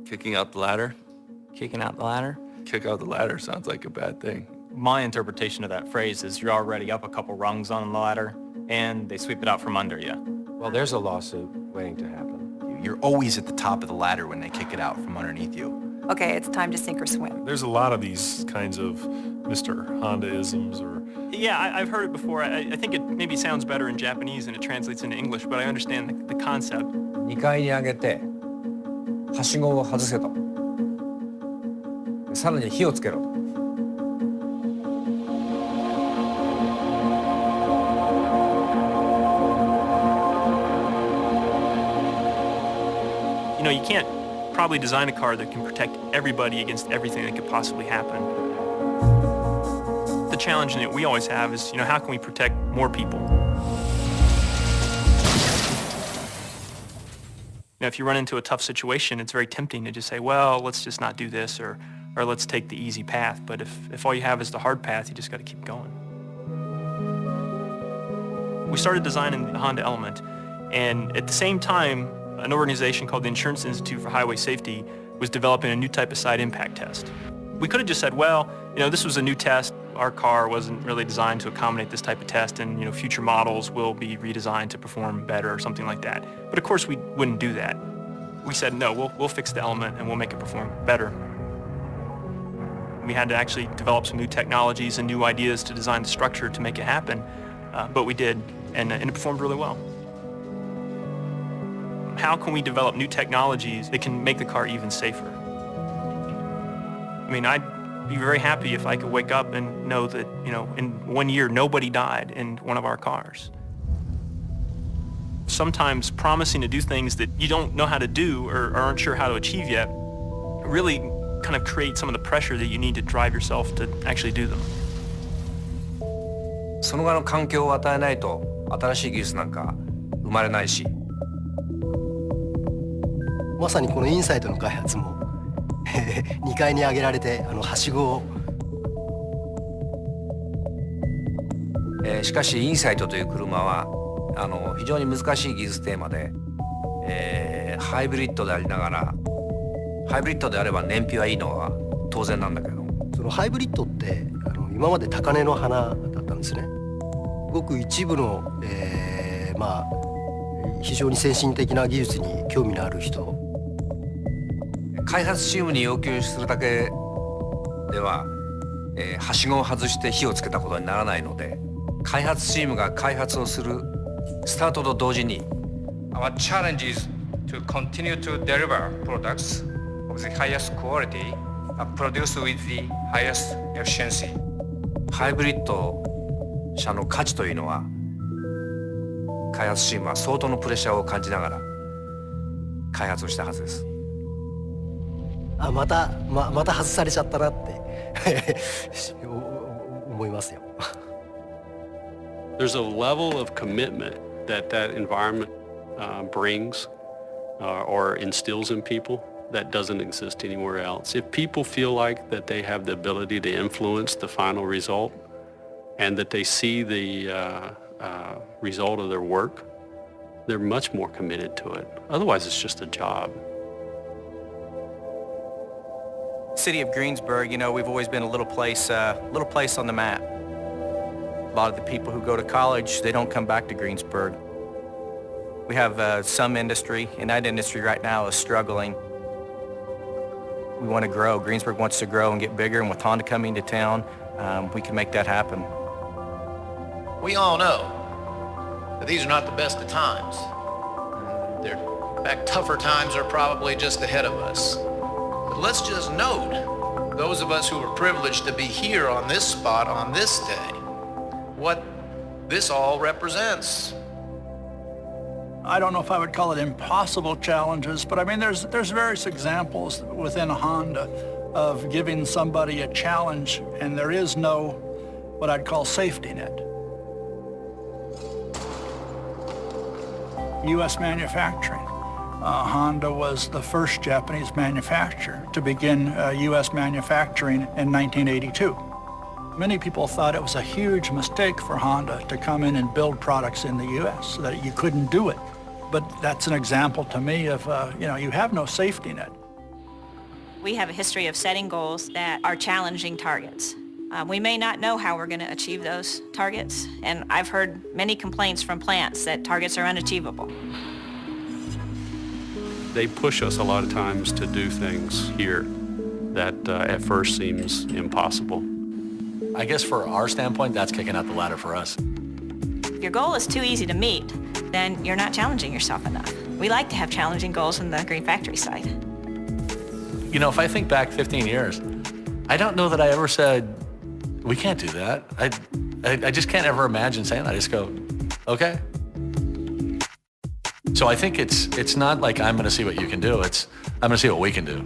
Kicking out the ladder? Kicking out the ladder? Kick out the ladder sounds like a bad thing. My interpretation of that phrase is you're already up a couple rungs on the ladder, and they sweep it out from under you. Well, there's a lawsuit waiting to happen. You're always at the top of the ladder when they kick it out from underneath you. Okay, it's time to sink or swim. There's a lot of these kinds of Mr. Honda-isms or... Yeah, I've heard it before. I think it maybe sounds better in Japanese and it translates into English, but I understand the concept. 2階に上げて、はしごを外せと。さらに火をつけろと。You know, you can't probably design a car that can protect everybody against everything that could possibly happen. The challenge that we always have is, you know, how can we protect more people? You know, if you run into a tough situation, it's very tempting to just say, well, let's just not do this, or let's take the easy path. But if all you have is the hard path, you just got to keep going. We started designing the Honda Element, and at the same time, an organization called the Insurance Institute for Highway Safety was developing a new type of side impact test. We could have just said, well, you know, this was a new test. Our car wasn't really designed to accommodate this type of test, and, you know, future models will be redesigned to perform better or something like that. But of course, we wouldn't do that. We said, no, we'll fix the Element and we'll make it perform better. We had to actually develop some new technologies and new ideas to design the structure to make it happen, but we did, and it performed really well. How can we develop new technologies that can make the car even safer? I mean, I'd be very happy if I could wake up and know that, you know, in 1 year, nobody died in one of our cars. Sometimes promising to do things that you don't know how to do or aren't sure how to achieve yet really kind of create some of the pressure that you need to drive yourself to actually do them. その側の環境を与えないと新しい技術なんか生まれないし。まさにこのインサイトの開発も2階に上げられてはしごを、しかしインサイトという車は非常に難しい技術テーマで、ハイブリッドでありながらハイブリッドであれば燃費はいいのは当然なんだけど、そのハイブリッドって今まで高嶺の花だったんですね。ごく一部の、まあ非常に先進的な技術に興味のある人、開発チームに要求するだけでは、はしごを外して火をつけたことにならないので、開発チームが開発をするスタートと同時に Our challenge is to continue to deliver products of the highest quality produced with the highest efficiency。ハイブリッド車の価値というのは開発チームは相当のプレッシャーを感じながら開発をしたはずです。また外されちゃったなって思いますよ。There's a level of commitment that environment brings or instills in people that doesn't exist anywhere else. If people feel like that they have the ability to influence the final result and that they see the result of their work, they're much more committed to it. Otherwise, it's just a job. City of Greensburg, you know, we've always been a little place on the map. A lot of the people who go to college, they don't come back to Greensburg. We have some industry, and that industry right now is struggling. We want to grow. Greensburg wants to grow and get bigger, and with Honda coming to town, we can make that happen. We all know that these are not the best of times. In fact, tougher times are probably just ahead of us. But let's just note, those of us who are privileged to be here on this spot on this day, what this all represents. I don't know if I would call it impossible challenges, but I mean, there's various examples within Honda of giving somebody a challenge, and there is no what I'd call safety net. U.S. manufacturing. Honda was the first Japanese manufacturer to begin U.S. manufacturing in 1982. Many people thought it was a huge mistake for Honda to come in and build products in the U.S., that you couldn't do it. But that's an example to me of, you know, you have no safety net. We have a history of setting goals that are challenging targets. We may not know how we're going to achieve those targets, and I've heard many complaints from plants that targets are unachievable. They push us a lot of times to do things here that at first seems impossible. I guess for our standpoint, that's kicking out the ladder for us. If your goal is too easy to meet, then you're not challenging yourself enough. We like to have challenging goals in the Green Factory side. You know, if I think back 15 years, I don't know that I ever said, we can't do that. I just can't ever imagine saying that. I just go, okay. So I think it's not like I'm going to see what you can do. It's I'm going to see what we can do.